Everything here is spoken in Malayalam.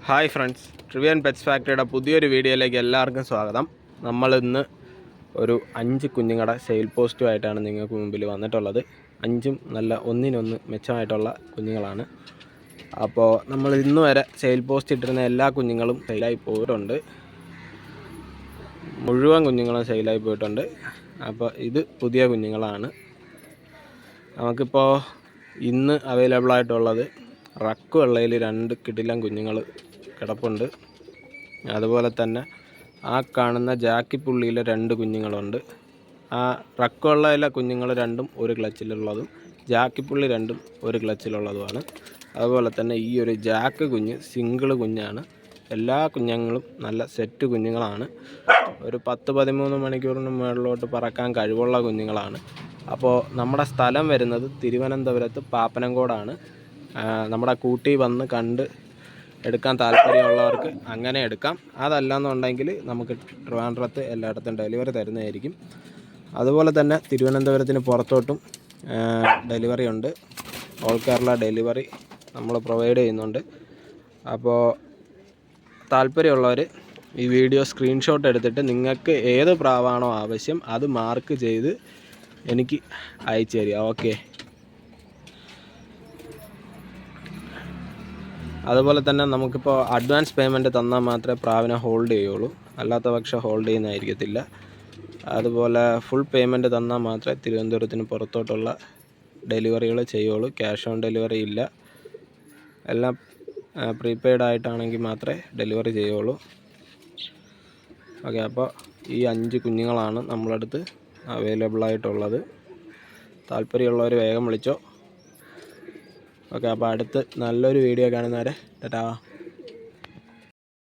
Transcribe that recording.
ഹായ് ഫ്രണ്ട്സ്, ട്രിവിയൻ പെറ്റ്സ് ഫാക്ടറിയുടെ പുതിയൊരു വീഡിയോയിലേക്ക് എല്ലാവർക്കും സ്വാഗതം. നമ്മളിന്ന് ഒരു 5 കുഞ്ഞുങ്ങളുടെ സെയിൽ പോസ്റ്റുമായിട്ടാണ് നിങ്ങൾക്ക് മുമ്പിൽ വന്നിട്ടുള്ളത്. 5ഉം നല്ല ഒന്നിനൊന്ന് മെച്ചമായിട്ടുള്ള കുഞ്ഞുങ്ങളാണ്. അപ്പോൾ നമ്മൾ ഇന്ന് വരെ സെയിൽ പോസ്റ്റ് ഇട്ടിരുന്ന എല്ലാ കുഞ്ഞുങ്ങളും സെയിലായി പോയിട്ടുണ്ട്. മുഴുവൻ കുഞ്ഞുങ്ങളും സെയിലായി പോയിട്ടുണ്ട്. അപ്പോൾ ഇത് പുതിയ കുഞ്ഞുങ്ങളാണ്. നമുക്കിപ്പോൾ ഇന്ന് അവൈലബിൾ ആയിട്ടുള്ളത് റക്ക് വെള്ളയിൽ 2 കിടിലൻ കുഞ്ഞുങ്ങൾ കിടപ്പുണ്ട്. അതുപോലെ തന്നെ ആ കാണുന്ന ജാക്കിപ്പുള്ളിയിലെ 2 കുഞ്ഞുങ്ങളുണ്ട്. ആ റക്ക് വെള്ളയിലെ കുഞ്ഞുങ്ങൾ 2ഉം ഒരു ക്ലച്ചിലുള്ളതും ജാക്കിപ്പുള്ളി 2ഉം ഒരു ക്ലച്ചിലുള്ളതുമാണ്. അതുപോലെ തന്നെ ഈ ഒരു ജാക്ക് കുഞ്ഞ് സിംഗിൾ കുഞ്ഞാണ്. എല്ലാ കുഞ്ഞുങ്ങളും നല്ല സെറ്റ് കുഞ്ഞുങ്ങളാണ്. ഒരു 10-13 മണിക്കൂറിന് മുകളിലോട്ട് പറക്കാൻ കഴിവുള്ള കുഞ്ഞുങ്ങളാണ്. അപ്പോൾ നമ്മുടെ സ്ഥലം വരുന്നത് തിരുവനന്തപുരത്ത് പാപ്പനംകോടാണ്. നമ്മുടെ കൂട്ടി വന്ന് കണ്ട് എടുക്കാൻ താല്പര്യമുള്ളവർക്ക് അങ്ങനെ എടുക്കാം. അതല്ലെന്നുണ്ടെങ്കിൽ നമുക്ക് ട്രിവാൻഡ്രത്ത് എല്ലായിടത്തും ഡെലിവറി തരുന്നതായിരിക്കും. അതുപോലെ തന്നെ തിരുവനന്തപുരത്തിന് പുറത്തോട്ടും ഡെലിവറി ഉണ്ട്. ഓൾ കേരള ഡെലിവറി നമ്മൾ പ്രൊവൈഡ് ചെയ്യുന്നുണ്ട്. അപ്പോൾ താല്പര്യമുള്ളവർ ഈ വീഡിയോ സ്ക്രീൻഷോട്ട് എടുത്തിട്ട് നിങ്ങൾക്ക് ഏത് പ്രാവാണോ ആവശ്യം അത് മാർക്ക് ചെയ്ത് എനിക്ക് അയച്ചു തരിക. ഓക്കെ. അതുപോലെ തന്നെ നമുക്കിപ്പോൾ അഡ്വാൻസ് പേയ്മെൻറ്റ് തന്നാൽ മാത്രമേ പ്രാവിനെ ഹോൾഡ് ചെയ്യുള്ളൂ, അല്ലാത്ത പക്ഷം ഹോൾഡ് ചെയ്യുന്നതായിരിക്കത്തില്ല. അതുപോലെ ഫുൾ പേയ്മെൻറ്റ് തന്നാൽ മാത്രമേ തിരുവനന്തപുരത്തിന് പുറത്തോട്ടുള്ള ഡെലിവറികൾ ചെയ്യുള്ളൂ. ക്യാഷ് ഓൺ ഡെലിവറി ഇല്ല. എല്ലാം പ്രീപെയ്ഡ് ആയിട്ടാണെങ്കിൽ മാത്രമേ ഡെലിവറി ചെയ്യുള്ളൂ. ഓക്കെ. അപ്പോൾ ഈ 5 കുഞ്ഞുങ്ങളാണ് നമ്മളടുത്ത് അവൈലബിൾ ആയിട്ടുള്ളത്. താല്പര്യമുള്ളവർ വേഗം വിളിച്ചോ. ഓക്കെ. അപ്പോൾ അടുത്ത് നല്ലൊരു വീഡിയോ കാണുന്നവരെ ടാറ്റാ.